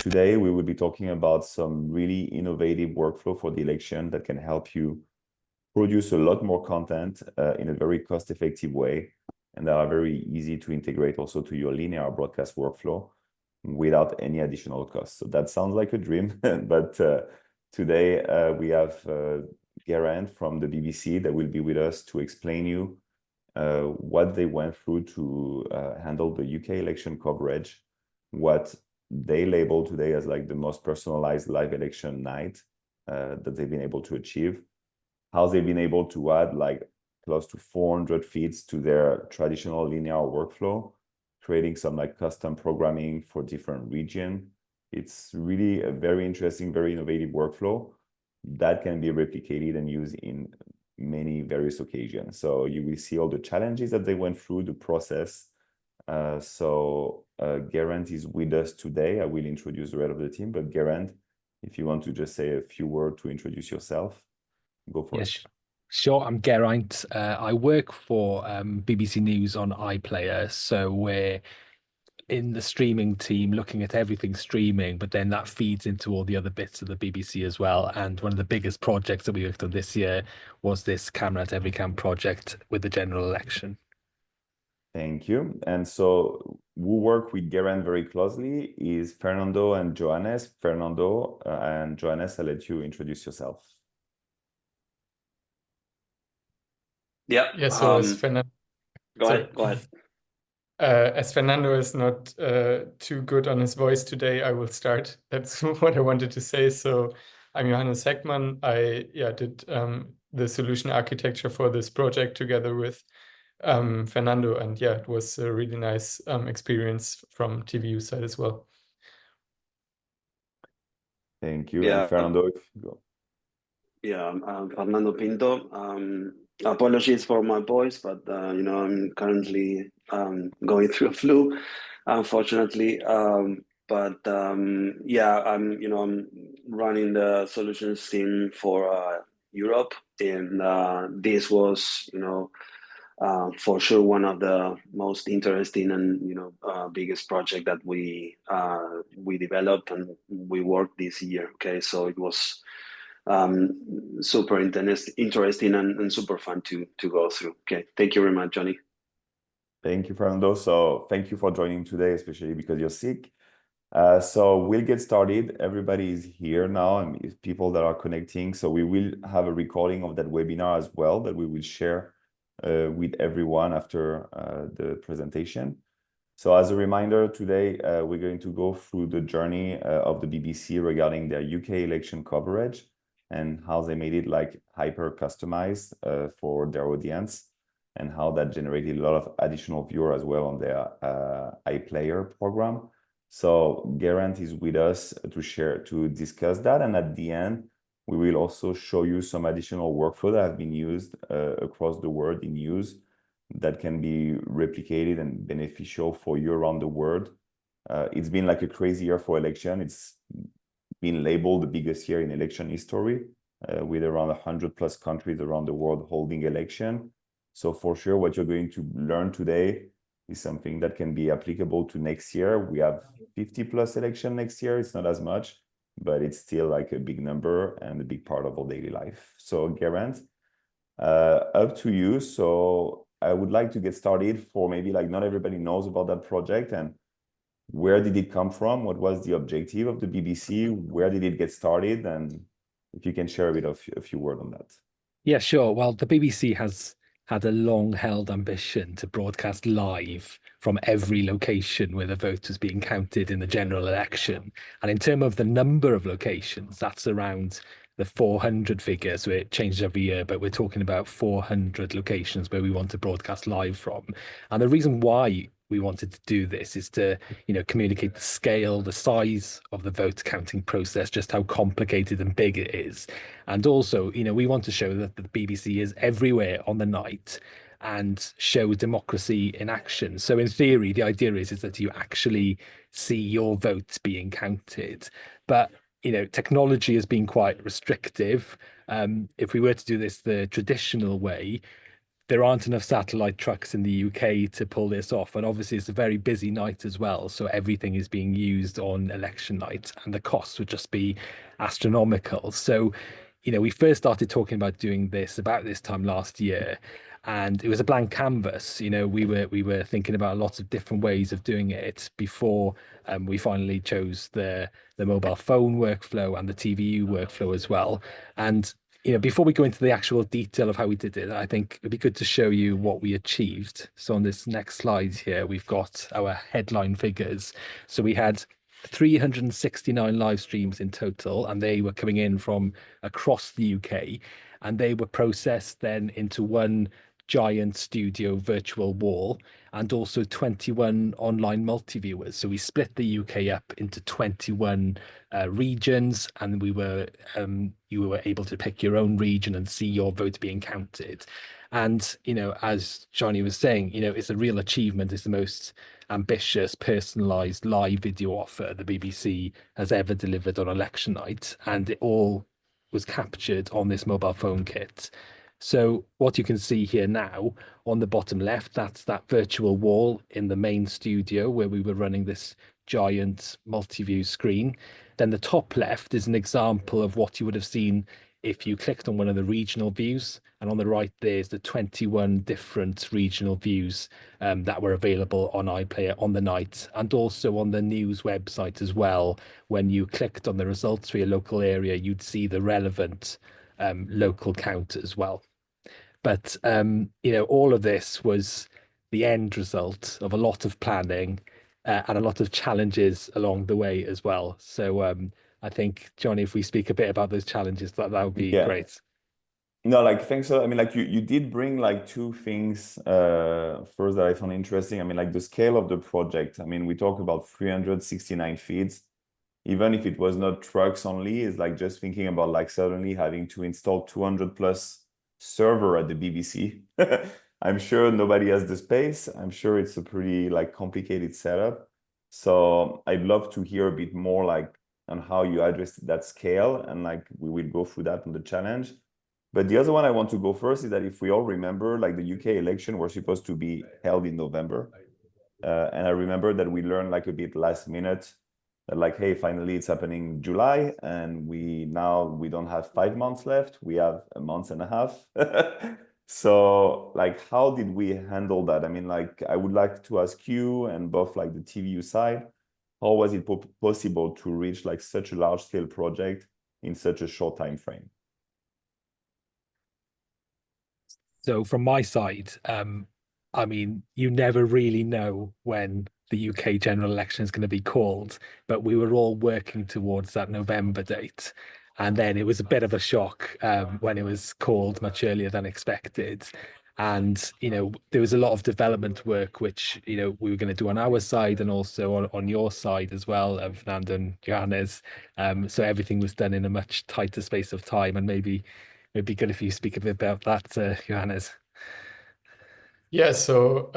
today we will be talking about some really innovative workflow for the election that can help you produce a lot more content in a very cost-effective way, and that are very easy to integrate also to your linear broadcast workflow without any additional cost. So that sounds like a dream, but today we have Geraint from the BBC that will be with us to explain you what they went through to handle the UK election coverage, what they label today as like the most personalized live election night that they've been able to achieve, how they've been able to add like close to 400 feeds to their traditional linear workflow, creating some like custom programming for different region. It's really a very interesting, very innovative workflow that can be replicated and used in many various occasions. So you will see all the challenges that they went through, the process. Geraint is with us today. I will introduce the rest of the team, but Geraint, if you want to just say a few words to introduce yourself, go for it. Sure. I'm Geraint. I work for BBC News on iPlayer. So we're in the streaming team looking at everything streaming, but then that feeds into all the other bits of the BBC as well. And one of the biggest projects that we worked on this year was this Camera at Every Camp project with the general election. Thank you. And so who work with Geraint very closely is Fernando and Johannes. Fernando and Johannes, I'll let you introduce yourself. Yeah. So as Fernando, go ahead. As Fernando is not too good on his voice today, I will start. That's what I wanted to say. So I'm Johannes Heckmann. I did the solution architecture for this project together with Fernando, and it was a really nice experience from TVU side as well. Thank you. And Fernando, if you go. I'm Fernando Pinto. Apologies for my voice, but I'm currently going through a flu, unfortunately. I'm running the solutions team for Europe, and this was for sure one of the most interesting and biggest project that we developed and we worked this year. Okay, so it was super interesting and super fun to go through. Okay, thank you very much, Johnny. Thank you, Fernando. So thank you for joining today, especially because you're sick. So we'll get started. Everybody is here now, and people that are connecting. So we will have a recording of that webinar as well that we will share with everyone after the presentation. So as a reminder, today we're going to go through the journey of the BBC regarding their UK election coverage and how they made it like hyper customized for their audience, and how that generated a lot of additional viewers as well on their iPlayer program. So Geraint is with us to discuss that, and at the end we will also show you some additional workflow that have been used across the world in use that can be replicated and beneficial for you around the world. It's been like a crazy year for election. It's been labeled the biggest year in election history, with around 100+ countries around the world holding election. So for sure, what you're going to learn today is something that can be applicable to next year. We have 50+ election next year. It's not as much, but it's still like a big number and a big part of our daily life. So Geraint, up to you. So I would like to get started for maybe like not everybody knows about that project, and where did it come from? What was the objective of the BBC? Where did it get started? And if you can share a few words on that. Yeah, sure. Well, the BBC has had a long-held ambition to broadcast live from every location where the vote is being counted in the general election. And in terms of the number of locations, that's around the 400 figure. So it changes every year, but we're talking about 400 locations where we want to broadcast live from. And the reason why we wanted to do this is to, communicate the scale, the size of the vote counting process, just how complicated and big it is. And also, we want to show that the BBC is everywhere on the night and show democracy in action. So in theory, the idea is that you actually see your votes being counted. But technology has been quite restrictive. If we were to do this the traditional way, there aren't enough satellite trucks in the UK to pull this off. And obviously, it's a very busy night as well. So everything is being used on election night, and the costs would just be astronomical. So, we first started talking about doing this about this time last year, and it was a blank canvas. We were thinking about a lot of different ways of doing it before we finally chose the mobile phone workflow and the TVU workflow as well. And before we go into the actual detail of how we did it, I think it'd be good to show you what we achieved. So on this next slide here, we've got our headline figures. So we had 369 live streams in total, and they were coming in from across the UK, and they were processed then into one giant studio virtual wall, and also 21 online multi-viewers. So we split the UK up into 21 regions, and you were able to pick your own region and see your vote being counted. And as Johnny was saying, it's a real achievement. It's the most ambitious, personalized live video offer the BBC has ever delivered on election night, and it all was captured on this mobile phone kit. So what you can see here now on the bottom left, that's that virtual wall in the main studio where we were running this giant multi-view screen. Then the top left is an example of what you would have seen if you clicked on one of the regional views. And on the right, there's the 21 different regional views that were available on iPlayer on the night, and also on the news website as well. When you clicked on the results for your local area, you'd see the relevant local count as well. But all of this was the end result of a lot of planning and a lot of challenges along the way as well. So I think, Johnny, if we speak a bit about those challenges, that would be great. No, thanks. I mean, you did bring two things first that I found interesting. I mean, the scale of the project. I mean, we talk about 369 feeds. Even if it was not trucks only, it's just thinking about suddenly having to install 200 plus server at the BBC. I'm sure nobody has the space. I'm sure it's a pretty complicated setup. So I'd love to hear a bit more on how you address that scale, and we will go through that on the challenge. But the other one I want to go first is that if we all remember, the UK election were supposed to be held in November. And I remember that we learned a bit last minute that hey, finally it's happening in July, and we don't have 5 months left, we have a month and a half. So how did we handle that? I mean, I would like to ask you, and both the TVU side, how was it possible to reach such a large scale project in such a short time frame? So from my side, I mean, you never really know when the UK general election is going to be called, but we were all working towards that November date. And then it was a bit of a shock when it was called much earlier than expected. And, there was a lot of development work, which, we were going to do on our side and also on your side as well, Fernando and Johannes. So everything was done in a much tighter space of time. And maybe it'd be good if you speak a bit about that, Johannes. Yeah, so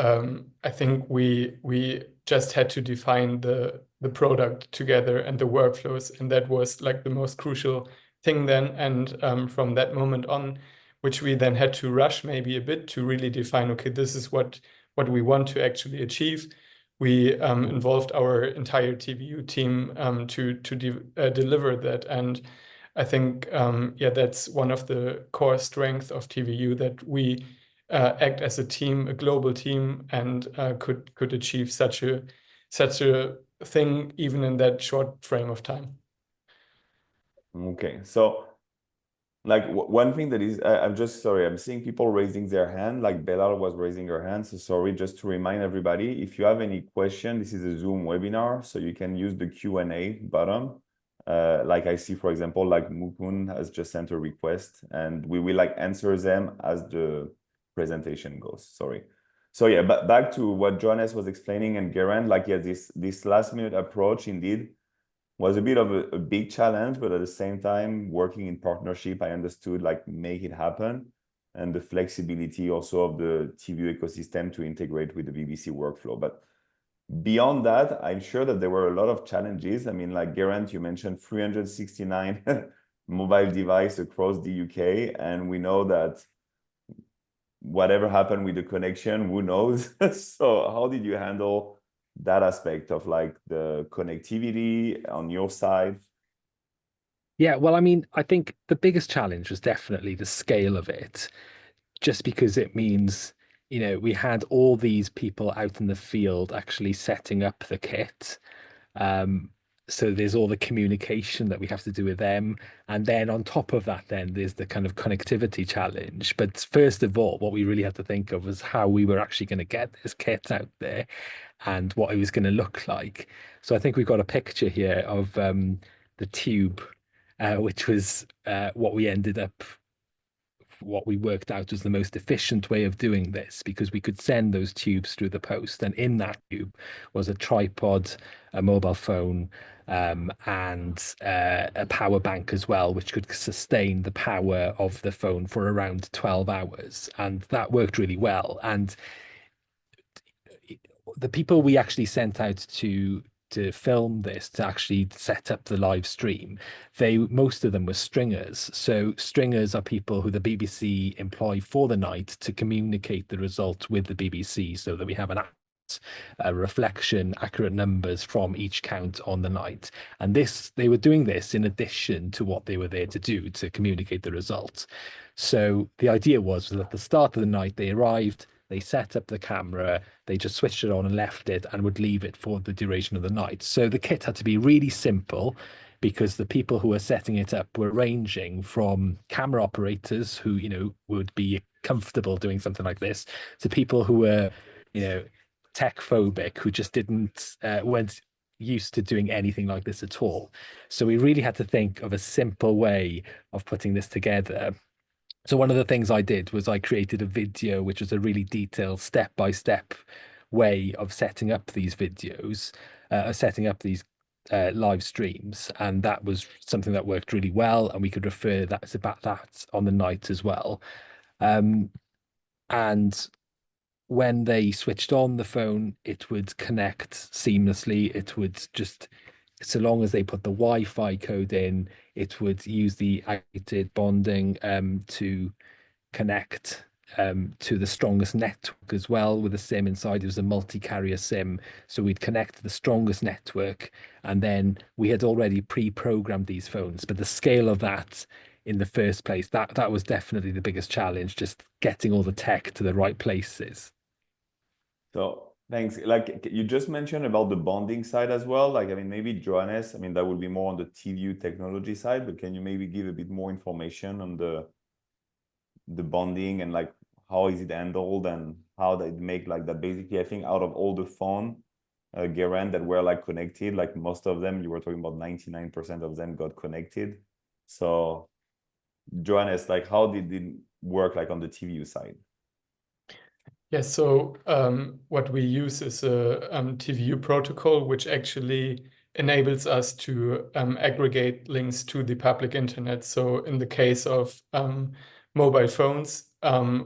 I think we just had to define the product together and the workflows, and that was the most crucial thing then. And from that moment on, which we then had to rush maybe a bit to really define, okay, this is what we want to actually achieve. We involved our entire TVU team to deliver that. And I think, yeah, that's one of the core strengths of TVU, that we act as a team, a global team, and could achieve such a thing even in that short frame of time. Okay, so one thing that is, I'm just sorry, I'm seeing people raising their hand, Bella was raising her hand. So sorry, just to remind everybody, if you have any question, this is a Zoom webinar, so you can use the Q&A button. I see, for example, Mukun has just sent a request, and we will answer them as the presentation goes. Sorry. So yeah, but back to what Johannes was explaining, and Geraint, yeah, this last minute approach indeed was a bit of a big challenge, but at the same time, working in partnership, I understood make it happen, and the flexibility also of the TVU ecosystem to integrate with the BBC workflow. But beyond that, I'm sure that there were a lot of challenges. I mean, Geraint, you mentioned 369 mobile devices across the UK, and we know that whatever happened with the connection, who knows? So how did you handle that aspect of like the connectivity on your side? Yeah, well, I mean, I think the biggest challenge was definitely the scale of it, just because it means, we had all these people out in the field actually setting up the kit. Um, so there's all the communication that we have to do with them. And then on top of that, then there's the kind of connectivity challenge. But first of all, what we really had to think of was how we were actually going to get this kit out there and what it was going to look like. So I think we've got a picture here of the tube, which was what we worked out was the most efficient way of doing this, because we could send those tubes through the post. And in that tube was a tripod, a mobile phone, and a power bank as well, which could sustain the power of the phone for around 12 hours. And that worked really well. And the people we actually sent out to film this, to actually set up the live stream, most of them were stringers. So stringers are people who the BBC employ for the night to communicate the results with the BBC, so that we have a reflection, accurate numbers from each count on the night. And they were doing this in addition to what they were there to do, to communicate the results. So the idea was that at the start of the night, they arrived, they set up the camera, they just switched it on and left it, and would leave it for the duration of the night. So the kit had to be really simple, because the people who were setting it up were ranging from camera operators who, would be comfortable doing something like this, to people who were, tech phobic, who just weren't used to doing anything like this at all. So we really had to think of a simple way of putting this together. So one of the things I did was I created a video, which was a really detailed step-by-step way of setting up these videos, setting up these live streams. And that was something that worked really well. And we could refer about that on the night as well. And when they switched on the phone, it would connect seamlessly. It would just, so long as they put the Wi-Fi code in, it would use the activated bonding to connect to the strongest network as well with a SIM inside. It was a multi-carrier SIM. So we'd connect to the strongest network, and then we had already pre-programmed these phones. But the scale of that in the first place, that was definitely the biggest challenge, just getting all the tech to the right places. So thanks. Like you just mentioned about the bonding side as well. Like, I mean, maybe Johannes, I mean, that would be more on the TVU technology side, but can you maybe give a bit more information on the bonding, and like how is it handled, and how they make like that? Basically, I think out of all the phone, Geraint, that were like connected, like most of them, you were talking about 99% of them got connected. So Johannes, like how did it work like on the TVU side? Yeah, so what we use is a TVU protocol, which actually enables us to aggregate links to the public internet. So in the case of mobile phones,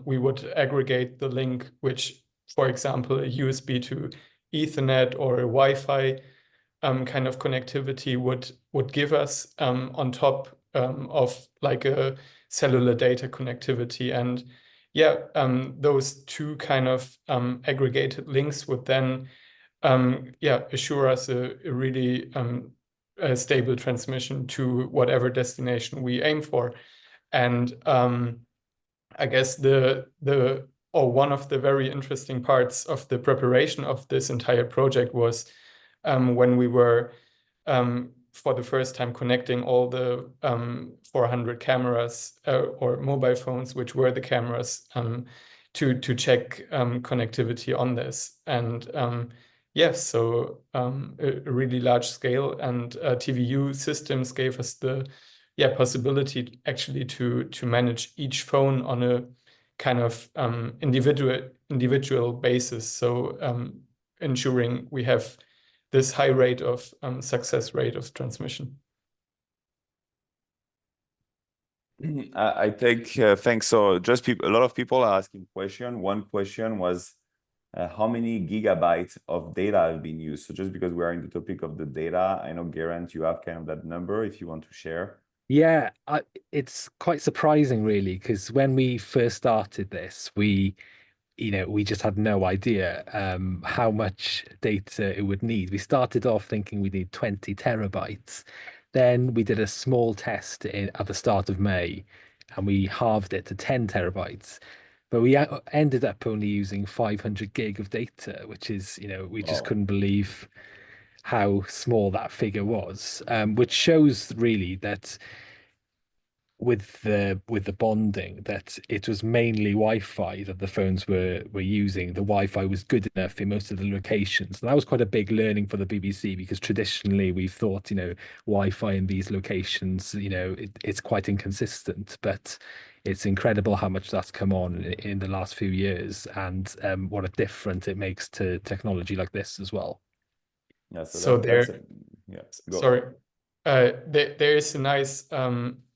we would aggregate the link, which, for example, a USB to Ethernet or a Wi-Fi kind of connectivity would give us on top of like a cellular data connectivity. And yeah, those two kind of aggregated links would then assure us a really a stable transmission to whatever destination we aim for. And I guess one of the very interesting parts of the preparation of this entire project was when we were for the first time connecting all the 400 cameras or mobile phones, which were the cameras, to check connectivity on this. And yes, so a really large scale, and TVU systems gave us the possibility actually to manage each phone on a kind of individual basis. So ensuring we have this high rate of success rate of transmission. I take thanks. So just a lot of people are asking question. One question was how many gigabytes of data have been used? So just because we are in the topic of the data, I know Geraint, you have kind of that number if you want to share. Yeah, it's quite surprising, really, because when we first started this, we just had no idea how much data it would need. We started off thinking we need 20 terabytes. Then we did a small test at the start of May, and we halved it to 10 terabytes. But we ended up only using 500 gig of data, which is, we just Wow. couldn't believe how small that figure was, which shows really that with the bonding that it was mainly Wi-Fi that the phones were using. The Wi-Fi was good enough in most of the locations. And that was quite a big learning for the BBC because traditionally we've thought, Wi-Fi in these locations, it's quite inconsistent, but it's incredible how much that's come on in the last few years and what a difference it makes to technology like this as well. Yeah, so So that's a, yeah, go. sorry, there is a nice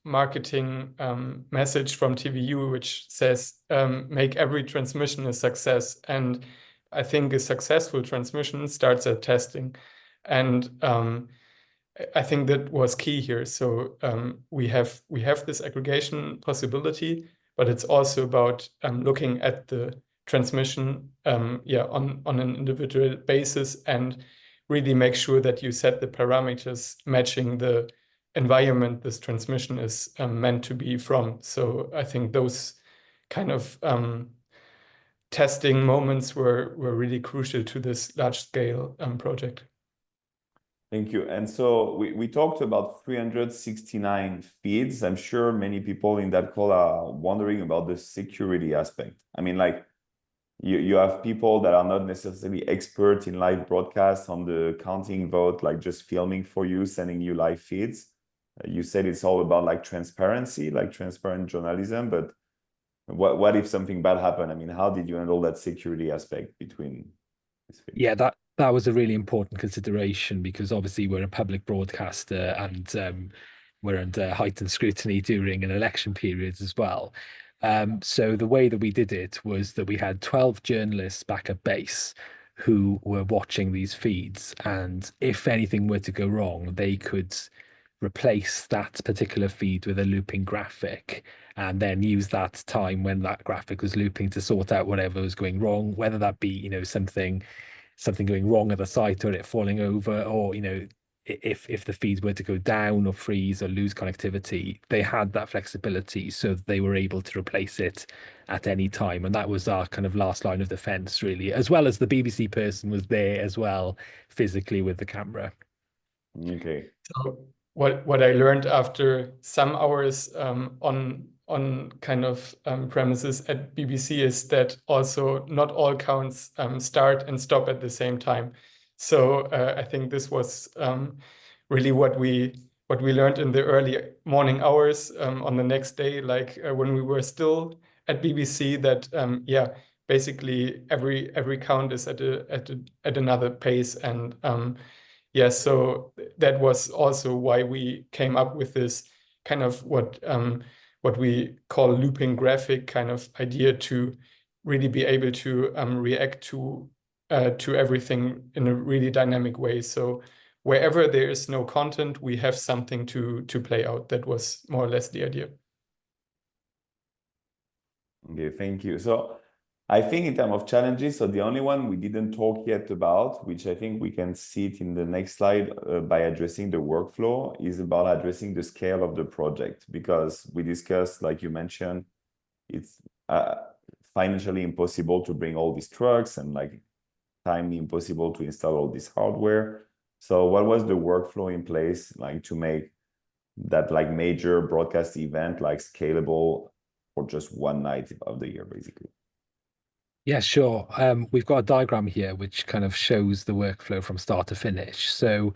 marketing message from TVU which says make every transmission a success. And I think a successful transmission starts at testing. And I think that was key here. So we have this aggregation possibility, but it's also about looking at the transmission on an individual basis and really make sure that you set the parameters matching the environment this transmission is meant to be from. So I think those kind of testing moments were really crucial to this large scale project. Thank you. And so we talked about 369 feeds. I'm sure many people in that call are wondering about the security aspect. I mean, like you have people that are not necessarily expert in live broadcast on the counting vote, like just filming for you, sending you live feeds. You said it's all about like transparency, like transparent journalism, but what if something bad happened? I mean, how did you handle that security aspect between these feeds? Yeah, that was a really important consideration because obviously we're a public broadcaster and we're under heightened scrutiny during an election period as well. So the way that we did it was that we had 12 journalists back at base who were watching these feeds, and if anything were to go wrong, they could replace that particular feed with a looping graphic and then use that time when that graphic was looping to sort out whatever was going wrong, whether that be, something going wrong at the site or it falling over, or if the feeds were to go down or freeze or lose connectivity, they had that flexibility so they were able to replace it at any time. And that was our kind of last line of defense, really, as well as the BBC person was there as well, physically with the camera. Okay. So what I learned after some hours on kind of premises at BBC is that also not all counts start and stop at the same time. So I think this was really what we learned in the early morning hours on the next day, like when we were still at BBC, that basically every count is at another pace. And yeah, so that was also why we came up with this kind of what we call looping graphic kind of idea to really be able to react to everything in a really dynamic way. So wherever there is no content, we have something to play out. That was more or less the idea. Okay, thank you. So I think in terms of challenges, so the only one we didn't talk yet about, which I think we can see it in the next slide by addressing the workflow, is about addressing the scale of the project, because we discussed, like you mentioned, it's financially impossible to bring all these trucks and like timely impossible to install all this hardware. So what was the workflow in place like to make that like major broadcast event like scalable for just one night of the year, basically? Yeah, sure. We've got a diagram here which kind of shows the workflow from start to finish. So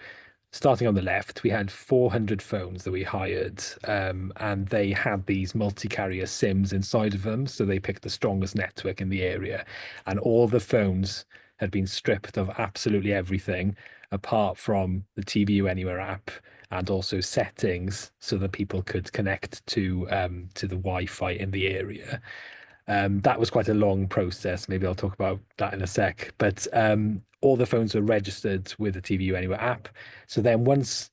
starting on the left, we had 400 phones that we hired, and they had these multi-carrier SIMs inside of them. So they picked the strongest network in the area, and all the phones had been stripped of absolutely everything apart from the TVU Anywhere app and also settings so that people could connect to the Wi-Fi in the area. That was quite a long process. Maybe I'll talk about that in a sec. But all the phones were registered with the TVU Anywhere app. So then once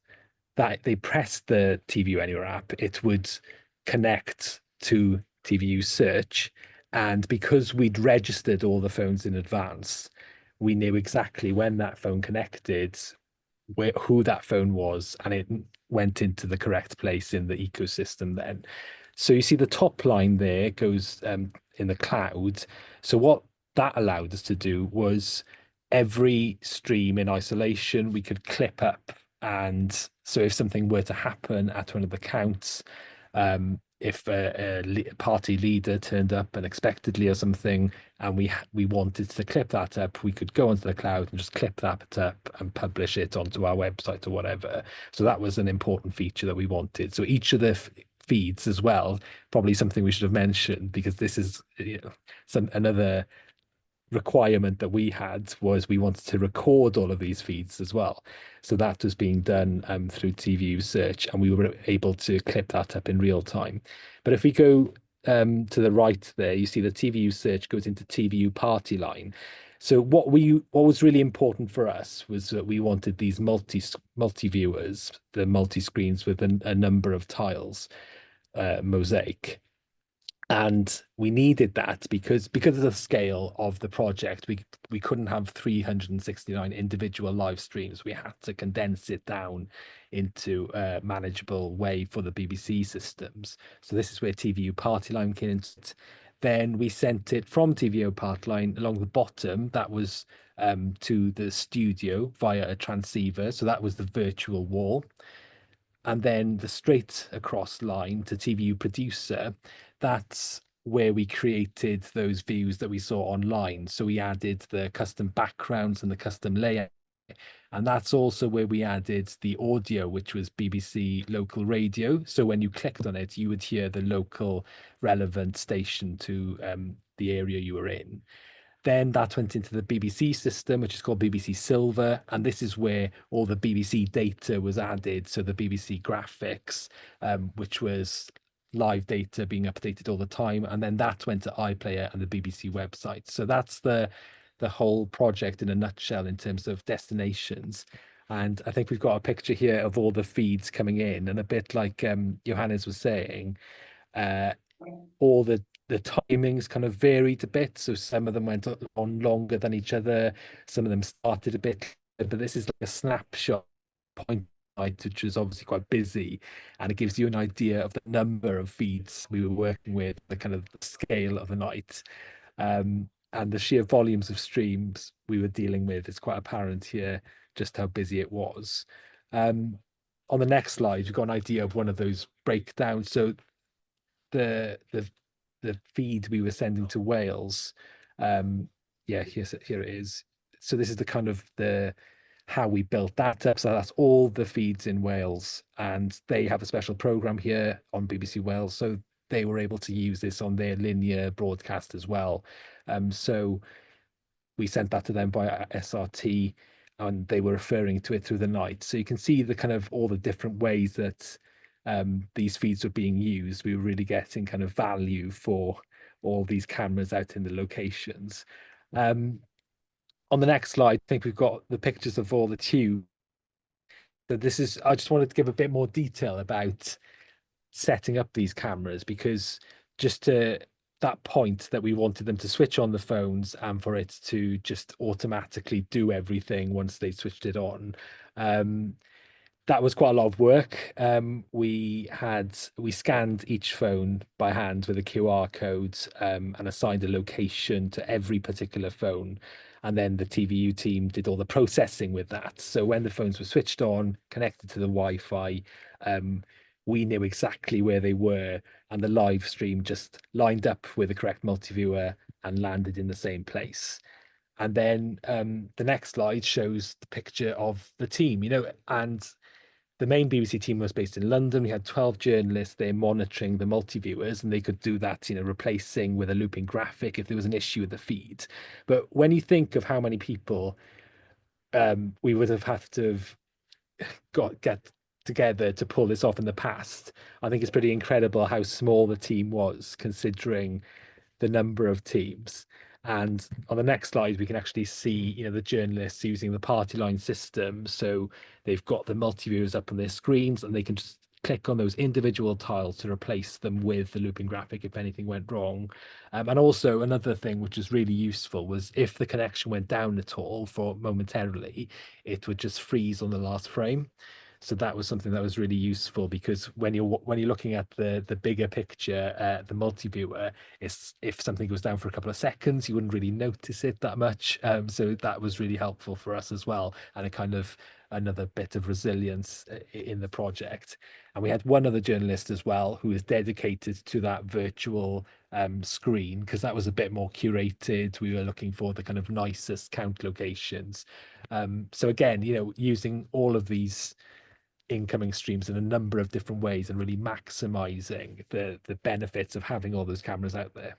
that they pressed the TVU Anywhere app, it would connect to TVU Search. And because we'd registered all the phones in advance, we knew exactly when that phone connected, who that phone was, and it went into the correct place in the ecosystem then. So you see the top line there goes in the cloud. So what that allowed us to do was every stream in isolation, we could clip up. And so if something were to happen at one of the counts, if a party leader turned up unexpectedly or something, and we wanted to clip that up, we could go onto the cloud and just clip that up and publish it onto our website or whatever. So that was an important feature that we wanted. So each of the feeds as well, probably something we should have mentioned, because this is another requirement that we had, was we wanted to record all of these feeds as well. So that was being done through TVU Search, and we were able to clip that up in real time. But if we go to the right there, you see the TVU Search goes into TVU Party Line. So what was really important for us was that we wanted these multi viewers, the multi screens with a number of tiles, mosaic. And we needed that because of the scale of the project, we couldn't have 369 individual live streams. We had to condense it down into a manageable way for the BBC systems. So this is where TVU Party Line came in. Then we sent it from TVU Party Line along the bottom. That was to the studio via a transceiver. So that was the virtual wall. And then the straight across line to TVU Producer, that's where we created those views that we saw online. So we added the custom backgrounds and the custom layout. And that's also where we added the audio, which was BBC local radio. So when you clicked on it, you would hear the local relevant station to the area you were in. Then that went into the BBC system, which is called BBC Silver. And this is where all the BBC data was added. So the BBC graphics, which was live data being updated all the time. And then that went to iPlayer and the BBC website. So that's the whole project in a nutshell in terms of destinations. And I think we've got a picture here of all the feeds coming in, and a bit like Johannes was saying, all the timings kind of varied a bit. So some of them went on longer than each other. Some of them started a bit, but this is like a snapshot point, which is obviously quite busy, and it gives you an idea of the number of feeds we were working with, the kind of scale of the night, and the sheer volumes of streams we were dealing with. It's quite apparent here just how busy it was. On the next slide, you've got an idea of one of those breakdowns. So the feed we were sending to Wales, yeah, here it is. So this is the kind of how we built that up. So that's all the feeds in Wales, and they have a special program here on BBC Wales, so they were able to use this on their linear broadcast as well. So we sent that to them via SRT, and they were referring to it through the night. So you can see the kind of all the different ways that these feeds were being used. We were really getting kind of value for all these cameras out in the locations. On the next slide, I think we've got the pictures of all the tubes. So this is, I just wanted to give a bit more detail about setting up these cameras, because just to that point that we wanted them to switch on the phones and for it to just automatically do everything once they switched it on. That was quite a lot of work. We scanned each phone by hand with a QR code and assigned a location to every particular phone. And then the TVU team did all the processing with that. So when the phones were switched on, connected to the Wi-Fi, we knew exactly where they were, and the live stream just lined up with the correct multi-viewer and landed in the same place. And then the next slide shows the picture of the team, and the main BBC team was based in London. We had 12 journalists there monitoring the multi-viewers, and they could do that, replacing with a looping graphic if there was an issue with the feed. But when you think of how many people we would have had to have get together to pull this off in the past, I think it's pretty incredible how small the team was considering the number of teams. And on the next slide, we can actually see, the journalists using the party line system. So they've got the multi-viewers up on their screens, and they can just click on those individual tiles to replace them with the looping graphic if anything went wrong. And also another thing which is really useful was if the connection went down at all for momentarily, it would just freeze on the last frame. So that was something that was really useful, because when you're looking at the bigger picture, the multi-viewer, if something goes down for a couple of seconds, you wouldn't really notice it that much. So that was really helpful for us as well, and a kind of another bit of resilience in the project. And we had one other journalist as well who is dedicated to that virtual screen, because that was a bit more curated. We were looking for the kind of nicest count locations. So again, using all of these incoming streams in a number of different ways and really maximizing the benefits of having all those cameras out there.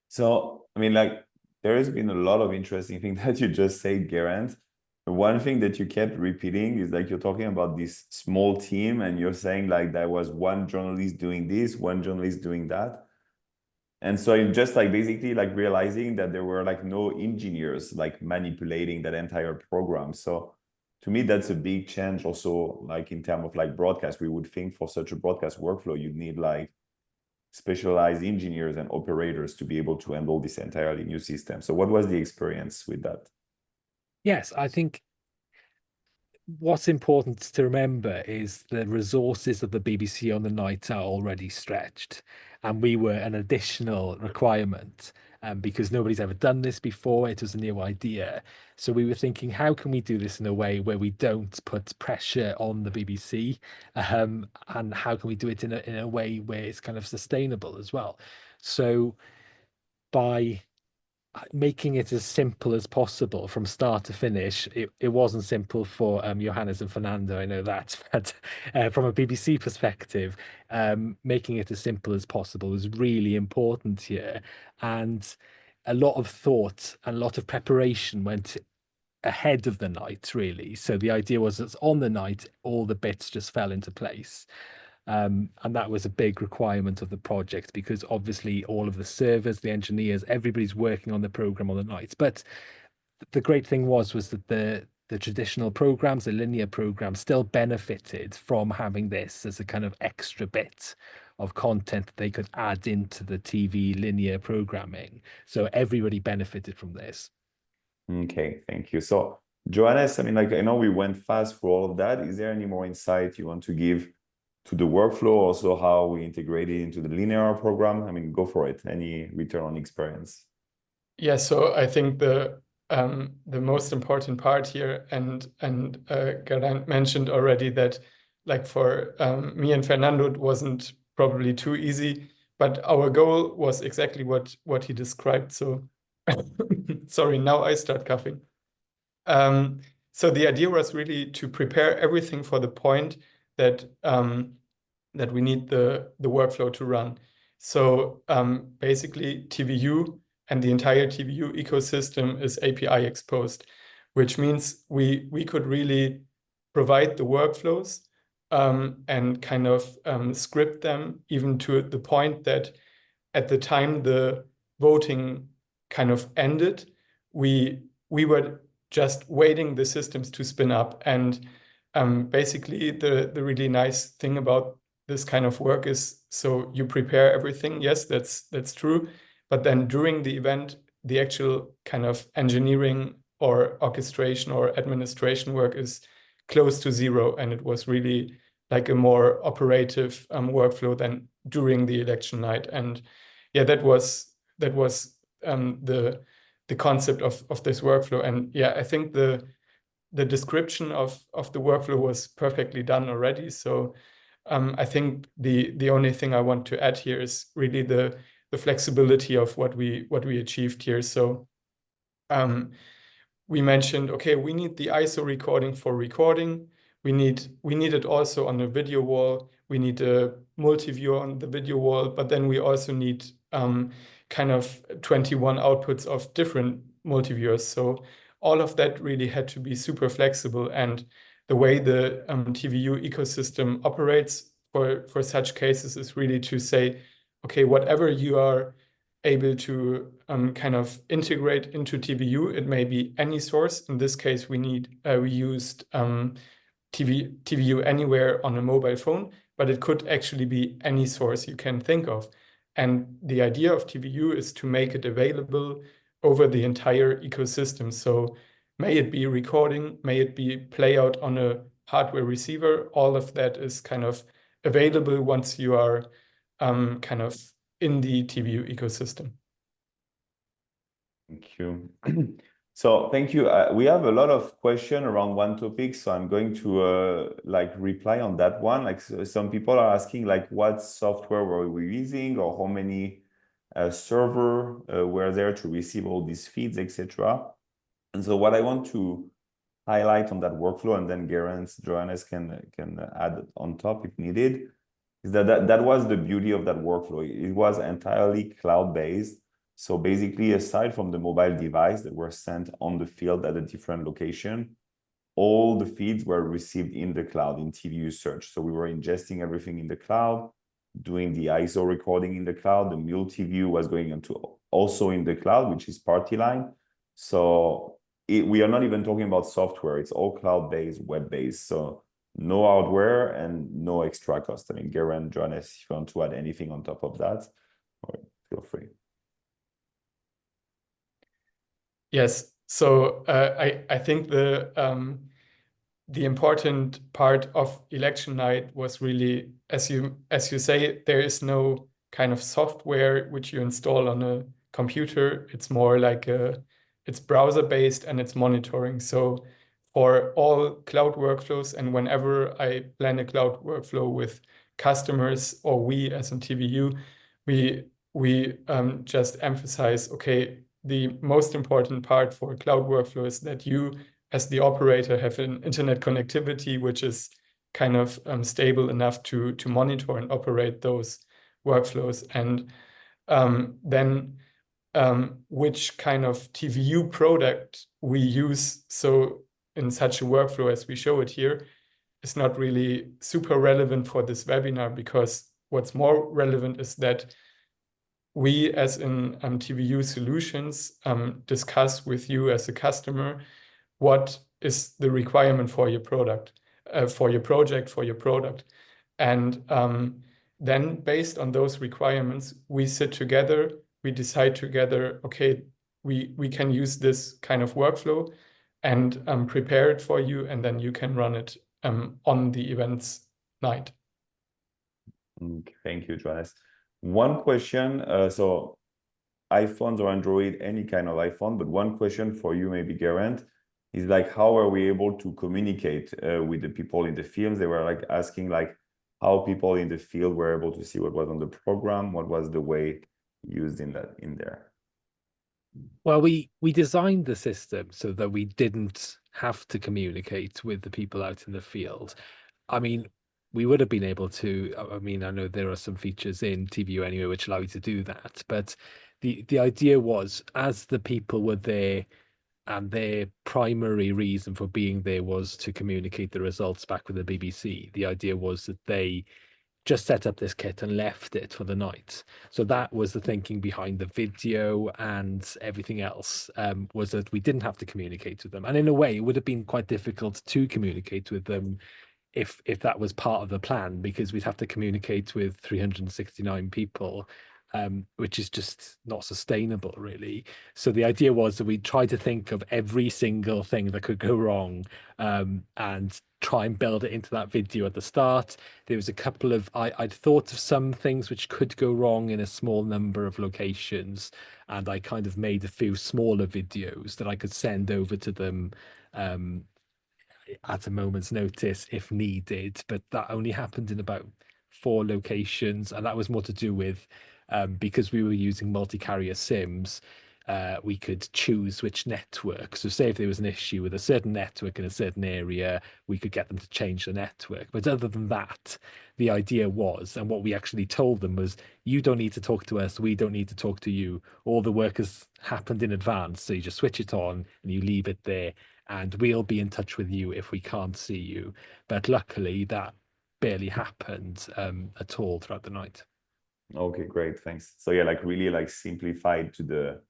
So, I mean, like, there has been a lot of interesting things that you just said, Geraint. One thing that you kept repeating is like you're talking about this small team, and you're saying like there was one journalist doing this, one journalist doing that. And so you just like basically like realizing that there were like no engineers like manipulating that entire program. So to me, that's a big change also, like in terms of like broadcast. We would think for such a broadcast workflow, you'd need like specialized engineers and operators to be able to handle this entirely new system. So what was the experience with that? Yes, I think what's important to remember is the resources of the BBC on the night are already stretched, and we were an additional requirement, because nobody's ever done this before. It was a new idea. So we were thinking, how can we do this in a way where we don't put pressure on the BBC, and how can we do it in a way where it's kind of sustainable as well? So by making it as simple as possible from start to finish. It wasn't simple for Johannes and Fernando, I know that, but from a BBC perspective, making it as simple as possible was really important here. And a lot of thought and a lot of preparation went ahead of the night, really. So the idea was that on the night, all the bits just fell into place. And that was a big requirement of the project, because obviously all of the servers, the engineers, everybody's working on the program on the nights. But the great thing was that the traditional programs, the linear programs, still benefited from having this as a kind of extra bit of content that they could add into the TV linear programming. So everybody benefited from this. Okay, thank you. So Johannes, I mean, like, I know we went fast for all of that. Is there any more insight you want to give to the workflow, also how we integrate it into the linear program? I mean, go for it. Any return on experience? Yeah, so I think the most important part here, and Geraint mentioned already that, like, for me and Fernando, it wasn't probably too easy, but our goal was exactly what he described. So sorry, now I start coughing. So the idea was really to prepare everything for the point that that we need the workflow to run. So basically, TVU and the entire TVU ecosystem is API exposed, which means we could really provide the workflows and kind of script them, even to the point that at the time the voting kind of ended, we were just waiting the systems to spin up. And basically the really nice thing about this kind of work is, so you prepare everything. Yes, that's true. But then during the event, the actual kind of engineering or orchestration or administration work is close to zero. And it was really like a more operative workflow than during the election night. And yeah, that was the concept of this workflow. And yeah, I think the description of the workflow was perfectly done already. So I think the only thing I want to add here is really the flexibility of what we achieved here. So we mentioned, okay, we need the ISO recording for recording. We need it also on the video wall. We need a multi-view on the video wall, but then we also need kind of 21 outputs of different multi-viewers. So all of that really had to be super flexible. And the way the TVU ecosystem operates for such cases is really to say, okay, whatever you are able to kind of integrate into TVU. It may be any source. In this case, we used TVU anywhere on a mobile phone, but it could actually be any source you can think of. And the idea of TVU is to make it available over the entire ecosystem. So may it be recording, may it be play out on a hardware receiver, all of that is kind of available once you are kind of in the TVU ecosystem. Thank you. So thank you. We have a lot of questions around one topic, so I'm going to like reply on that one. Like some people are asking like what software were we using or how many server were there to receive all these feeds, etc. And so what I want to highlight on that workflow, and then Johannes can add on top if needed, is that was the beauty of that workflow. It was entirely cloud-based. So basically, aside from the mobile device that were sent on the field at a different location, all the feeds were received in the cloud in TVU search. So we were ingesting everything in the cloud, doing the ISO recording in the cloud. The mule TVU was going into also in the cloud, which is party line. So we are not even talking about software. It's all cloud-based, web-based. So no hardware and no extra cost. I mean, Geraint, Johannes, if you want to add anything on top of that, feel free. Yes. So I think the important part of election night was really, as you say, there is no kind of software which you install on a computer. It's more like it's browser based and it's monitoring. So for all cloud workflows, and whenever I plan a cloud workflow with customers or we as in TVU, we just emphasize, okay, the most important part for a cloud workflow is that you as the operator have an internet connectivity which is kind of stable enough to monitor and operate those workflows. And then which kind of TVU product we use so in such a workflow as we show it here is not really super relevant for this webinar, because what's more relevant is that we as in TVU solutions discuss with you as a customer what is the requirement for your product, for your project, for your product. And then based on those requirements, we sit together, we decide together, okay, we can use this kind of workflow and prepare it for you, and then you can run it on the events night. Thank you, Johannes. One question, so iPhones or Android, any kind of iPhone, but one question for you, maybe Geraint, is like, how are we able to communicate with the people in the field? They were like asking like how people in the field were able to see what was on the program, what was the way used in there. Well, we designed the system so that we didn't have to communicate with the people out in the field. I mean, we would have been able to. I mean, I know there are some features in TVU anyway which allow you to do that, but the idea was, as the people were there and their primary reason for being there was to communicate the results back with the BBC, the idea was that they just set up this kit and left it for the night. So that was the thinking behind the video, and everything else was that we didn't have to communicate with them. And in a way, it would have been quite difficult to communicate with them if that was part of the plan, because we'd have to communicate with 369 people, which is just not sustainable, really. So the idea was that we'd try to think of every single thing that could go wrong, and try and build it into that video at the start. There was a couple of, I'd thought of some things which could go wrong in a small number of locations, and I kind of made a few smaller videos that I could send over to them at a moment's notice if needed. But that only happened in about 4 locations, and that was more to do with because we were using multi-carrier SIMs, we could choose which network. So say if there was an issue with a certain network in a certain area, we could get them to change the network. But other than that, the idea was, and what we actually told them was, you don't need to talk to us, we don't need to talk to you. All the work has happened in advance, so you just switch it on and you leave it there, and we'll be in touch with you if we can't see you. But luckily that barely happened at all throughout the night. Okay, great, thanks. So yeah, like really like simplified to the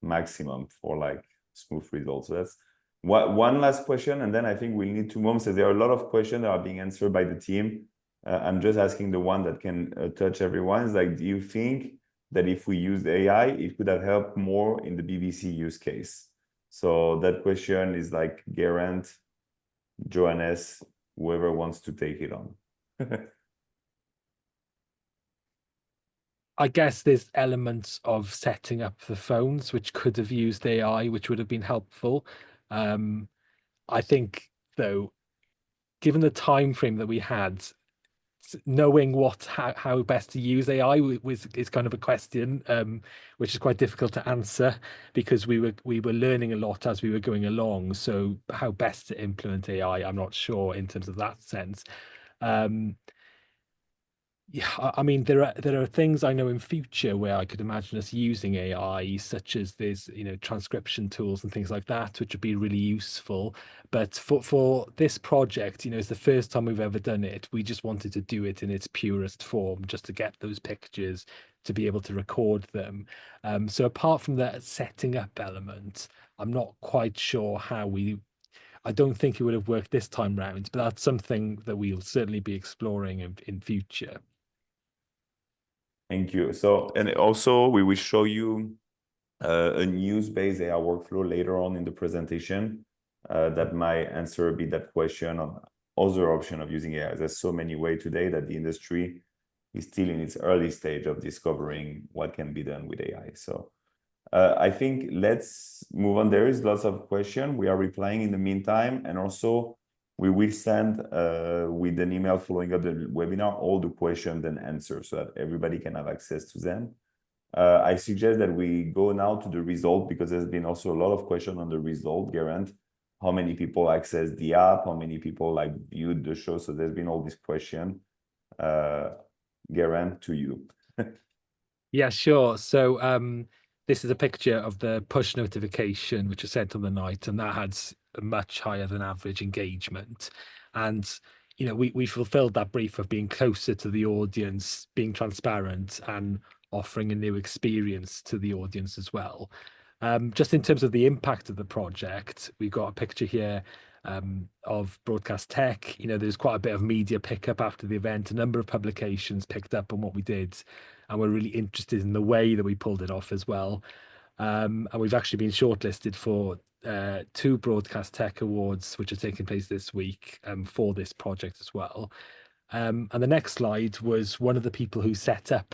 maximum for like smooth results. So that's one last question, and then I think we'll need to move. So there are a lot of questions that are being answered by the team. I'm just asking the one that can touch everyone. Is like, do you think that if we used AI, it could have helped more in the BBC use case? So that question is like Geraint, Johannes, whoever wants to take it on. I guess there's elements of setting up the phones which could have used AI, which would have been helpful. I think, though, given the time frame that we had, knowing how best to use AI is kind of a question, which is quite difficult to answer because we were learning a lot as we were going along. So how best to implement AI, I'm not sure in terms of that sense. Yeah, I mean, there are things I know in future where I could imagine us using AI, such as there's, transcription tools and things like that, which would be really useful. But for this project, it's the first time we've ever done it. We just wanted to do it in its purest form, just to get those pictures, to be able to record them. So apart from that setting up element, I'm not quite sure I don't think it would have worked this time round, but that's something that we'll certainly be exploring in future. Thank you. So, and also we will show you a news-based AI workflow later on in the presentation that might answer a bit that question on other option of using AI. There's so many ways today that the industry is still in its early stage of discovering what can be done with AI. So I think let's move on. There is lots of questions. We are replying in the meantime, and also we will send with an email following up the webinar all the questions and answers so that everybody can have access to them. I suggest that we go now to the result because there's been also a lot of questions on the result, Geraint. How many people access the app? How many people like viewed the show? So there's been all these questions. Geraint, to you. Yeah, sure. So this is a picture of the push notification which was sent on the night, and that had a much higher than average engagement. And we fulfilled that brief of being closer to the audience, being transparent, and offering a new experience to the audience as well. Just in terms of the impact of the project, we've got a picture here of Broadcast Tech. There's quite a bit of media pickup after the event. A number of publications picked up on what we did, and we're really interested in the way that we pulled it off as well. And we've actually been shortlisted for 2 Broadcast Tech Awards, which are taking place this week for this project as well. And the next slide was one of the people who set up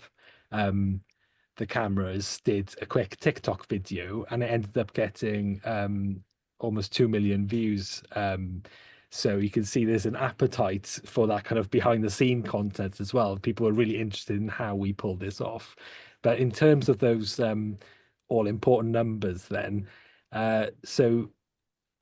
the cameras did a quick TikTok video, and it ended up getting almost 2 million views. So you can see there's an appetite for that kind of behind the scene content as well. People are really interested in how we pull this off. But in terms of those all important numbers then, so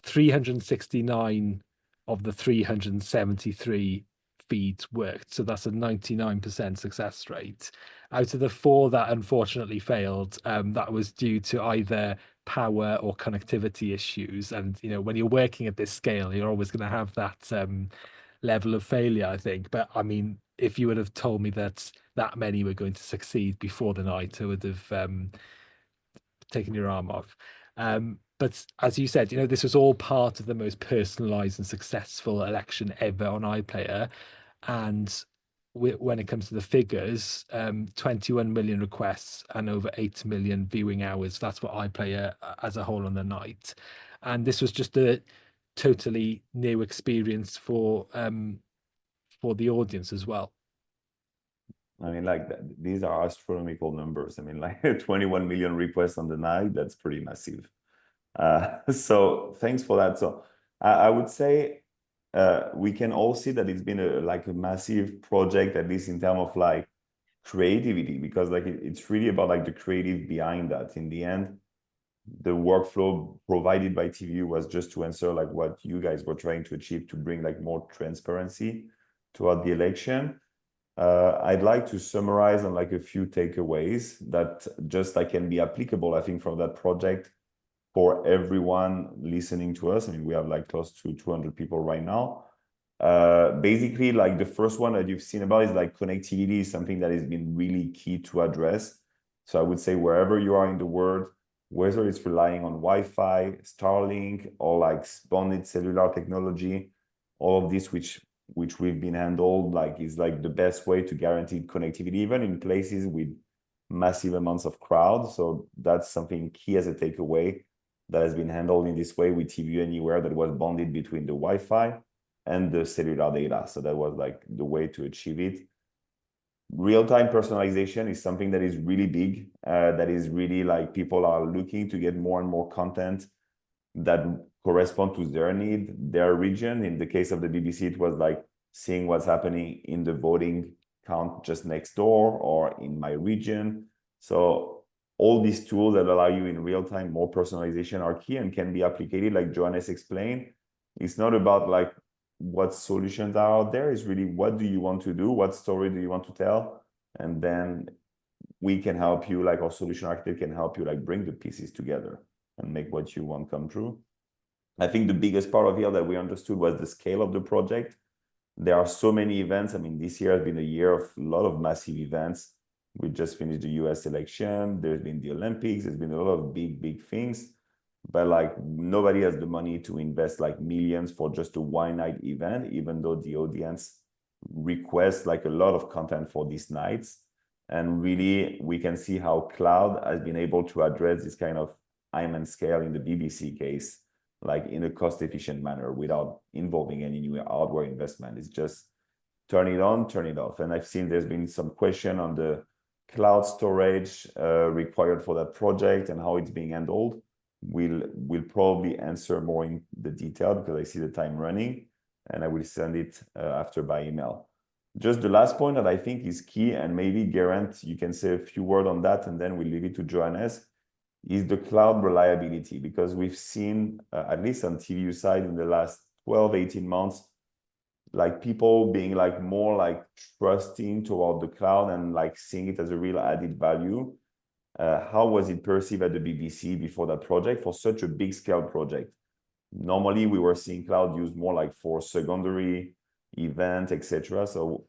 369 of the 373 feeds worked. So that's a 99% success rate. Out of the 4 that unfortunately failed, that was due to either power or connectivity issues. And when you're working at this scale, you're always going to have that level of failure, I think. But I mean, if you would have told me that many were going to succeed before the night, I would have taken your arm off. But as you said, this was all part of the most personalized and successful election ever on iPlayer. And when it comes to the figures, 21 million requests and over 8 million viewing hours. That's what iPlayer as a whole on the night. And this was just a totally new experience for the audience as well. I mean, like these are astronomical numbers. I mean, like 21 million requests on the night, that's pretty massive. So thanks for that. So I would say we can all see that it's been a massive project, at least in terms of like creativity, because like it's really about like the creative behind that. In the end, the workflow provided by TVU was just to answer like what you guys were trying to achieve to bring like more transparency throughout the election. I'd like to summarize on like a few takeaways that just like can be applicable, I think, from that project for everyone listening to us. I mean, we have like close to 200 people right now. Basically, like the first one that you've seen about is like connectivity is something that has been really key to address. So I would say wherever you are in the world, whether it's relying on Wi-Fi, Starlink, or like bonded cellular technology, all of this which we've been handled, like is like the best way to guarantee connectivity, even in places with massive amounts of crowd. So that's something key as a takeaway that has been handled in this way with TVU Anywhere, that was bonded between the Wi-Fi and the cellular data. So that was like the way to achieve it. Real-time personalization is something that is really big, that is really like people are looking to get more and more content that correspond to their need, their region. In the case of the BBC, it was like seeing what's happening in the voting count just next door or in my region. So all these tools that allow you in real time more personalization are key and can be applicated, like Johannes explained. It's not about like what solutions are out there. It's really what do you want to do? What story do you want to tell? And then we can help you, like our solution architect can help you like bring the pieces together and make what you want come true. I think the biggest part of here that we understood was the scale of the project. There are so many events. I mean, this year has been a year of a lot of massive events. We just finished the US election. There's been the Olympics. There's been a lot of big things. But like nobody has the money to invest like millions for just a one night event, even though the audience requests like a lot of content for these nights. And really, we can see how cloud has been able to address this kind of immense scale in the BBC case, like in a cost-efficient manner without involving any new hardware investment. It's just turn it on, turn it off. And I've seen there's been some question on the cloud storage required for that project and how it's being handled. We'll probably answer more in the detail because I see the time running, and I will send it after by email. Just the last point that I think is key, and maybe Geraint, you can say a few words on that, and then we'll leave it to Johannes, is the cloud reliability, because we've seen, at least on TVU side in the last 12, 18 months, like people being like more like trusting toward the cloud and like seeing it as a real added value. How was it perceived at the BBC before that project for such a big scale project? Normally, we were seeing cloud used more like for secondary events, etc. So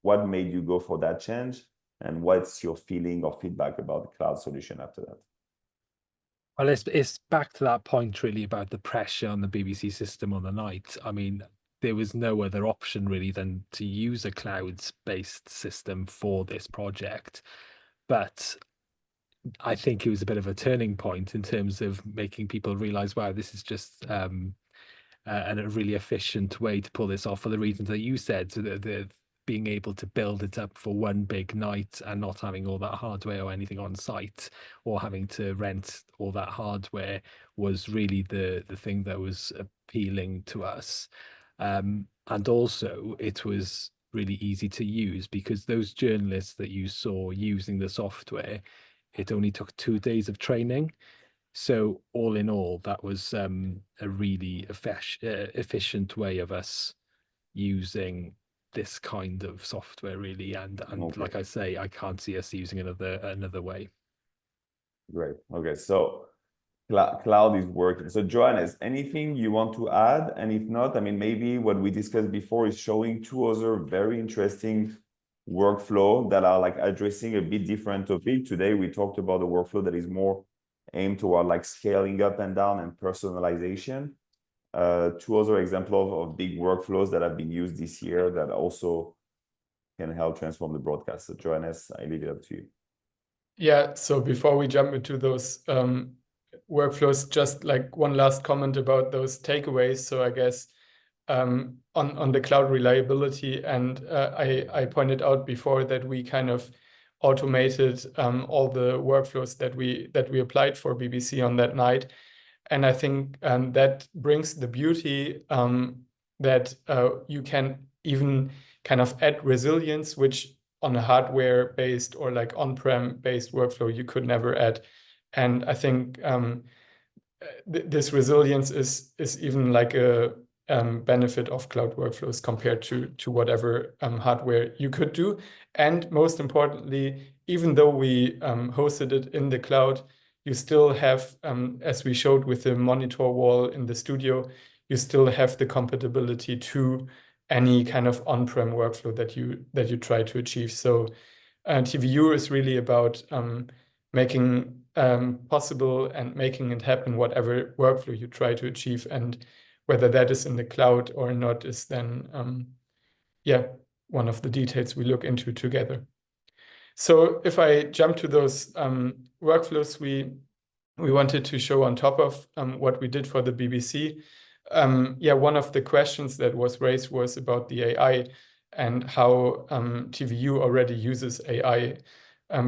what made you go for that change? And what's your feeling or feedback about the cloud solution after that? Well, it's back to that point really about the pressure on the BBC system on the night. I mean, there was no other option really than to use a cloud-based system for this project. But I think it was a bit of a turning point in terms of making people realize, wow, this is just a really efficient way to pull this off for the reasons that you said. So the being able to build it up for one big night and not having all that hardware or anything on site, or having to rent all that hardware, was really the thing that was appealing to us. And also it was really easy to use because those journalists that you saw using the software, it only took 2 days of training. So all in all, that was a really efficient way of us using this kind of software, really. And Okay. like I say, I can't see us using another way. Great. Okay, so cloud is working. So Johannes, anything you want to add? And if not, I mean, maybe what we discussed before is showing two other very interesting workflow that are like addressing a bit different topic. Today, we talked about a workflow that is more aimed toward like scaling up and down and personalization. Two other examples of big workflows that have been used this year that also can help transform the broadcast. So Johannes, I leave it up to you. Yeah, so before we jump into those workflows, just like one last comment about those takeaways. So I guess on the cloud reliability, and I pointed out before that we kind of automated all the workflows that we applied for BBC on that night. And I think that brings the beauty that you can even kind of add resilience, which on a hardware-based or like on-prem based workflow you could never add. And I think this resilience is even like a benefit of cloud workflows compared to whatever hardware you could do. And most importantly, even though we hosted it in the cloud, you still have, as we showed with the monitor wall in the studio, you still have the compatibility to any kind of on-prem workflow that you try to achieve. So TVU is really about making possible and making it happen whatever workflow you try to achieve, and whether that is in the cloud or not is then one of the details we look into together. So if I jump to those workflows we wanted to show on top of what we did for the BBC, one of the questions that was raised was about the AI and how TVU already uses AI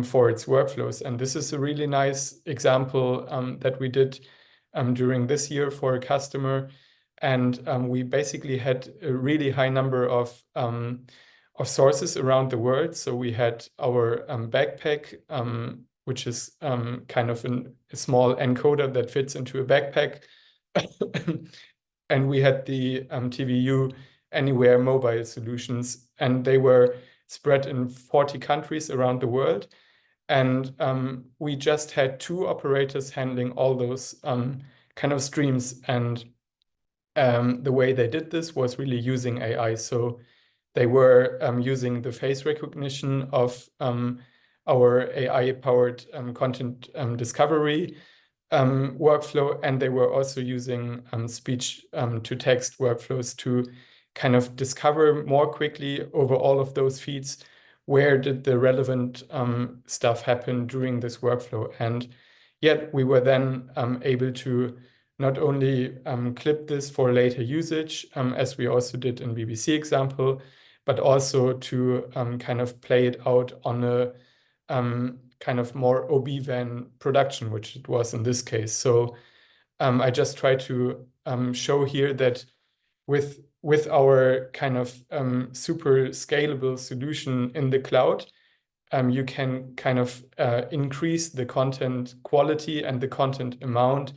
for its workflows. And this is a really nice example that we did during this year for a customer. And we basically had a really high number of sources around the world. So we had our backpack, which is kind of a small encoder that fits into a backpack. And we had the TVU Anywhere mobile solutions, and they were spread in 40 countries around the world. And we just had 2 operators handling all those kind of streams. And the way they did this was really using AI. So they were using the face recognition of our AI-powered content discovery workflow, and they were also using speech-to-text workflows to kind of discover more quickly over all of those feeds where did the relevant stuff happen during this workflow. And yet we were then able to not only clip this for later usage, as we also did in BBC example, but also to kind of play it out on a kind of more OB-WAN production, which it was in this case. So I just try to show here that with our kind of super scalable solution in the cloud, you can kind of increase the content quality and the content amount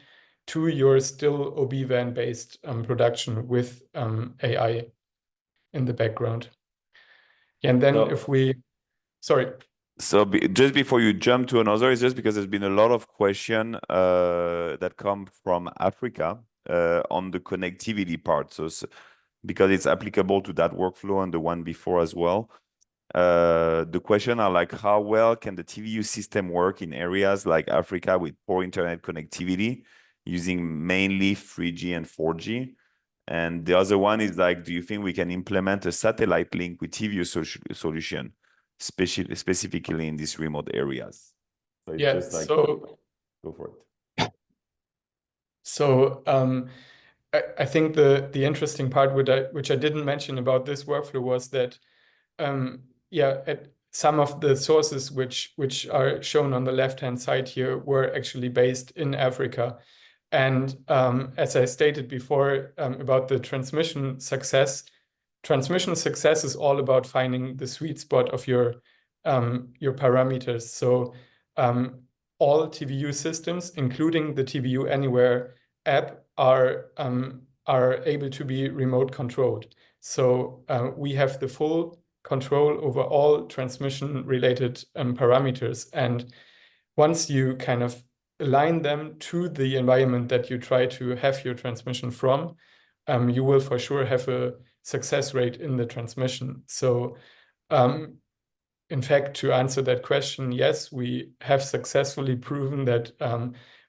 to your still OB-WAN based production with AI in the background. And then So just before you jump to another, it's just because there's been a lot of questions that come from Africa on the connectivity part. So because it's applicable to that workflow and the one before as well. The question are like, how well can the TVU system work in areas like Africa with poor internet connectivity using mainly 3G and 4G? And the other one is like, do you think we can implement a satellite link with TVU solution, specifically in these remote areas? So it's just like, go for it. So I think the interesting part which I didn't mention about this workflow was that at some of the sources which are shown on the left-hand side here were actually based in Africa. And as I stated before about the transmission success is all about finding the sweet spot of your parameters. So all TVU systems, including the TVU Anywhere app, are able to be remote controlled. So we have the full control over all transmission related parameters. And once you kind of align them to the environment that you try to have your transmission from, you will for sure have a success rate in the transmission. So in fact, to answer that question, yes, we have successfully proven that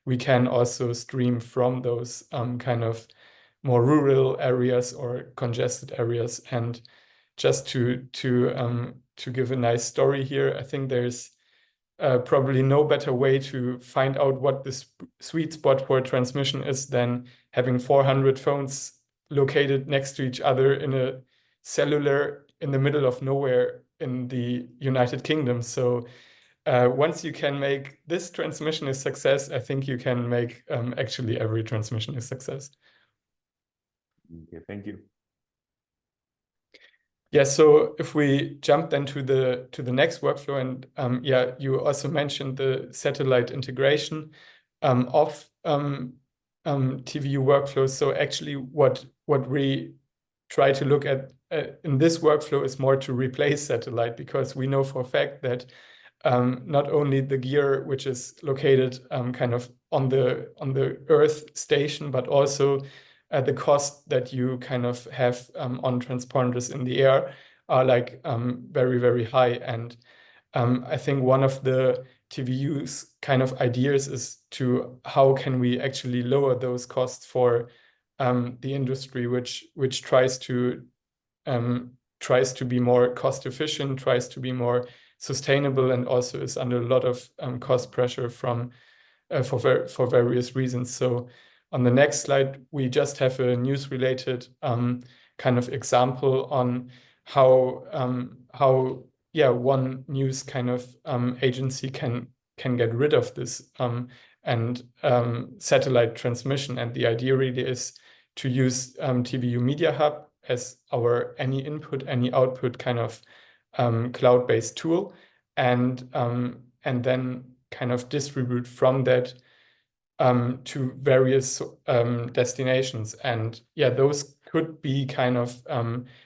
we can also stream from those kind of more rural areas or congested areas. And just to give a nice story here, I think there's probably no better way to find out what the sweet spot for transmission is than having 400 phones located next to each other in a cellular in the middle of nowhere in the United Kingdom. So once you can make this transmission a success, I think you can make actually every transmission a success. Okay, thank you. Yeah, so if we jump then to the next workflow, and you also mentioned the satellite integration of TVU workflows. So actually, what we try to look at in this workflow is more to replace satellite, because we know for a fact that not only the gear which is located kind of on the Earth station, but also the cost that you kind of have on transponders in the air are like very, very high. And I think one of the TVU's kind of ideas is to how can we actually lower those costs for the industry, which tries to be more cost efficient, tries to be more sustainable, and also is under a lot of cost pressure from for various reasons. So on the next slide, we just have a news-related kind of example on how one news kind of agency can get rid of this and satellite transmission. And the idea really is to use TVU Media Hub as our any input, any output kind of cloud-based tool, and then kind of distribute from that to various destinations. And yeah, those could be kind of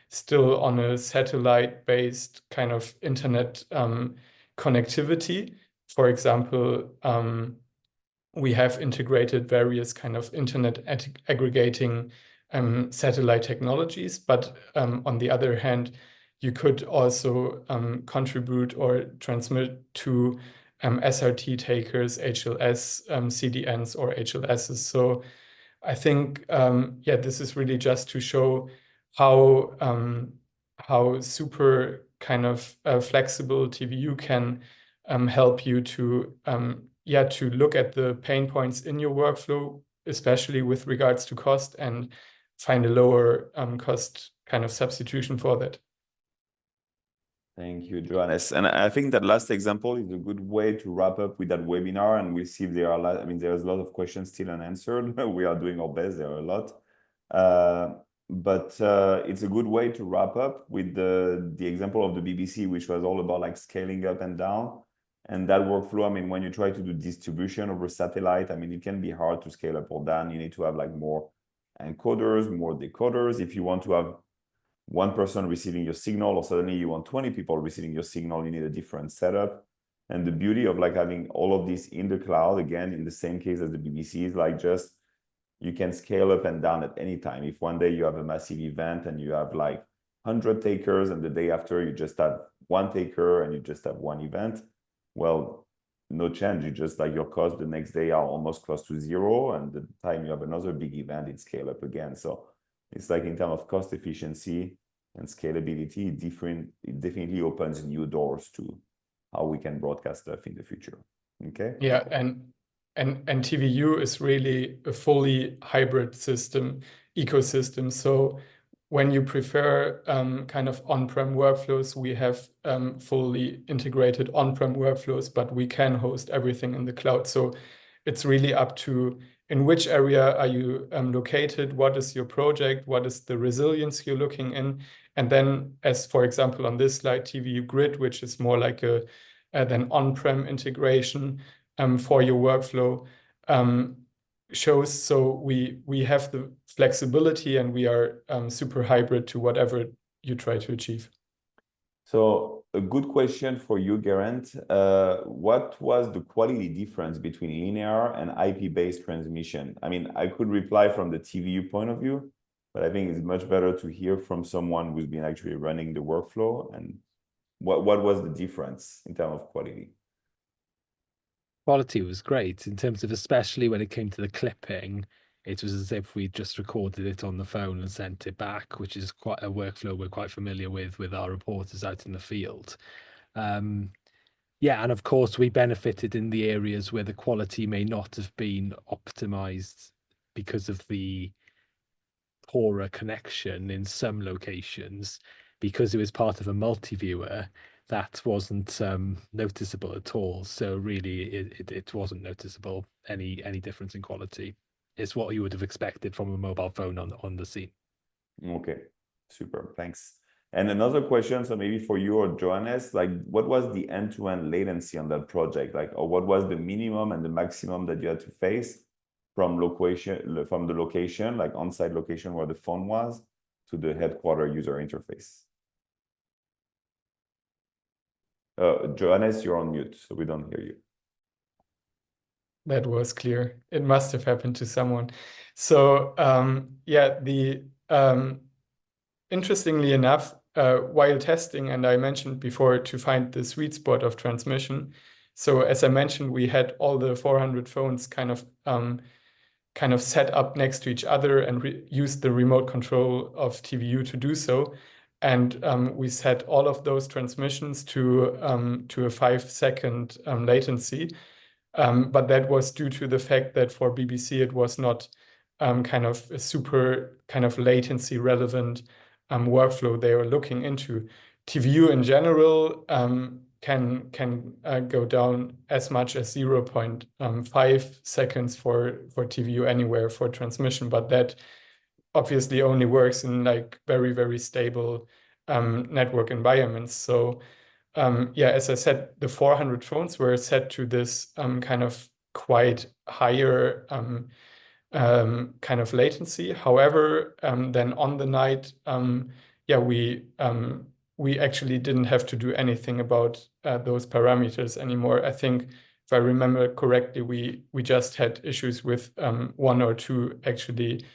still on a satellite-based kind of internet connectivity. For example, we have integrated various kind of internet aggregating satellite technologies, but on the other hand, you could also contribute or transmit to SRT takers, HLS, CDNs, or HLSs. So I think, this is really just to show how super kind of flexible TVU can help you to look at the pain points in your workflow, especially with regards to cost, and find a lower cost kind of substitution for that. Thank you, Johannes. And I think that last example is a good way to wrap up with that webinar, and we'll see if there are there's a lot of questions still unanswered. We are doing our best, there are a lot. But it's a good way to wrap up with the example of the BBC, which was all about like scaling up and down. And that workflow, I mean, when you try to do distribution over satellite, I mean, it can be hard to scale up or down. You need to have like more encoders, more decoders. If you want to have one person receiving your signal, or suddenly you want 20 people receiving your signal, you need a different setup. And the beauty of like having all of this in the cloud, again, in the same case as the BBC, is like just you can scale up and down at any time. If one day you have a massive event and you have like 100 takers, and the day after you just have one taker and you just have one event, well, no change. You just like your costs the next day are almost close to zero, and the time you have another big event, it scale up again. So it's like in terms of cost efficiency and scalability, it definitely opens new doors to how we can broadcast stuff in the future. Okay. Yeah, and TVU is really a fully hybrid ecosystem. So when you prefer kind of on-prem workflows, we have fully integrated on-prem workflows, but we can host everything in the cloud. So it's really up to in which area are you located, what is your project, what is the resilience you're looking in. And then, as for example, on this slide, TVU Grid, which is more like an on-prem integration for your workflow, shows. So we have the flexibility, and we are super hybrid to whatever you try to achieve. So a good question for you, Geraint. What was the quality difference between linear and IP-based transmission? I mean, I could reply from the TVU point of view, but I think it's much better to hear from someone who's been actually running the workflow. And what was the difference in terms of quality? Quality was great in terms of, especially when it came to the clipping, it was as if we just recorded it on the phone and sent it back, which is quite a workflow we're quite familiar with our reporters out in the field. Yeah, and of course we benefited in the areas where the quality may not have been optimized because of the poorer connection in some locations, because it was part of a multi-viewer. That wasn't noticeable at all. So really, it wasn't noticeable any difference in quality. It's what you would have expected from a mobile phone on the scene. Okay, super, thanks. And another question, so maybe for you or Johannes, like what was the end-to-end latency on that project? Like, or what was the minimum and the maximum that you had to face from the location, like on-site location where the phone was, to the headquarter user interface? Johannes, you're on mute, so we don't hear you. that was clear. It must have happened to someone. So yeah, interestingly enough, while testing, and I mentioned before to find the sweet spot of transmission. So as I mentioned, we had all the 400 phones kind of set up next to each other and used the remote control of TVU to do so. And we set all of those transmissions to a 5-second latency. But that was due to the fact that for BBC it was not kind of a super kind of latency relevant workflow they were looking into. TVU in general can go down as much as 0.5 seconds for TVU anywhere for transmission, but that obviously only works in like very, very stable network environments. So yeah, as I said, the 400 phones were set to this kind of quite higher kind of latency. However, then on the night, yeah, we actually didn't have to do anything about those parameters anymore. I think if I remember correctly, we just had issues with 1 or 2 actually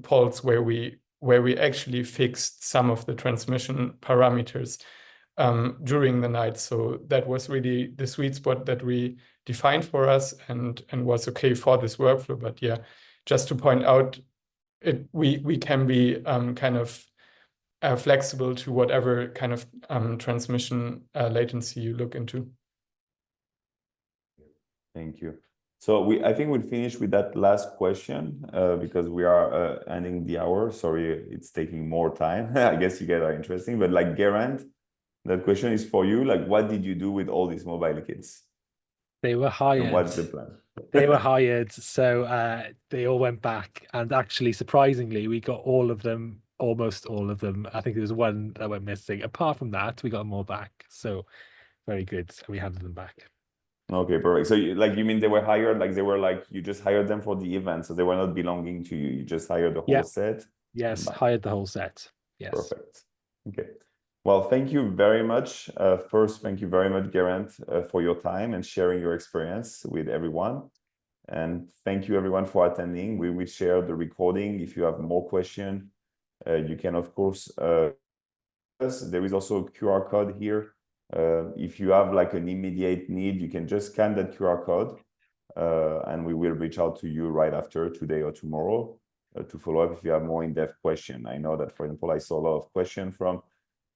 polls where we actually fixed some of the transmission parameters during the night. So that was really the sweet spot that we defined for us and was okay for this workflow. But yeah, just to point out, we can be kind of flexible to whatever kind of transmission latency you look into. Thank you. So I think we'll finish with that last question because we are ending the hour. Sorry, it's taking more time. I guess you guys are interesting, but like Geraint, that question is for you. Like, what did you do with all these mobile kits? They were hired. And what's the plan? They were hired, so they all went back. And actually, surprisingly, we got all of them, almost all of them. I think there was one that went missing. Apart from that, we got them all back. So very good. And we handed them back. Okay, perfect. So you mean they were hired, like they were like, you just hired them for the event, so they were not belonging to you. You just hired the whole set? Yes, hired the whole set. Yes. Perfect. Okay. Well, thank you very much. First, thank you very much, Geraint, for your time and sharing your experience with everyone. And thank you everyone for attending. We will share the recording. If you have more questions, you can, of course, there is also a QR code here. If you have like an immediate need, you can just scan that QR code and we will reach out to you right after today or tomorrow to follow up if you have more in-depth question. I know that, for example, I saw a lot of questions from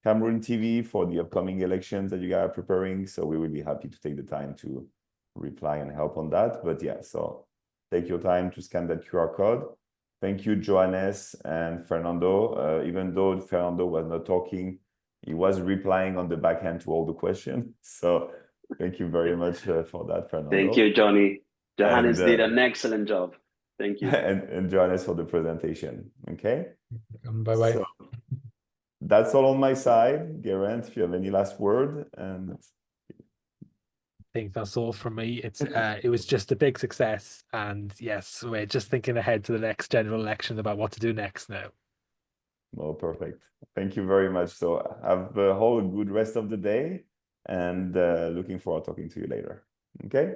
Cameroon TV for the upcoming elections that you guys are preparing. So we will be happy to take the time to reply and help on that. But yeah, so take your time to scan that QR code. Thank you, Johannes and Fernando. Even though Fernando was not talking, he was replying on the back end to all the questions. So thank you very much for that, Fernando. Thank you, Johnny. Johannes did an excellent job. Thank you. And Johannes for the presentation. Okay. Bye-bye. So that's all on my side. Geraint, if you have any last word. And I think that's all from me. It was just a big success. And yes, we're just thinking ahead to the next general election about what to do next now. Well, perfect. Thank you very much. So have a whole good rest of the day and looking forward to talking to you later. Okay.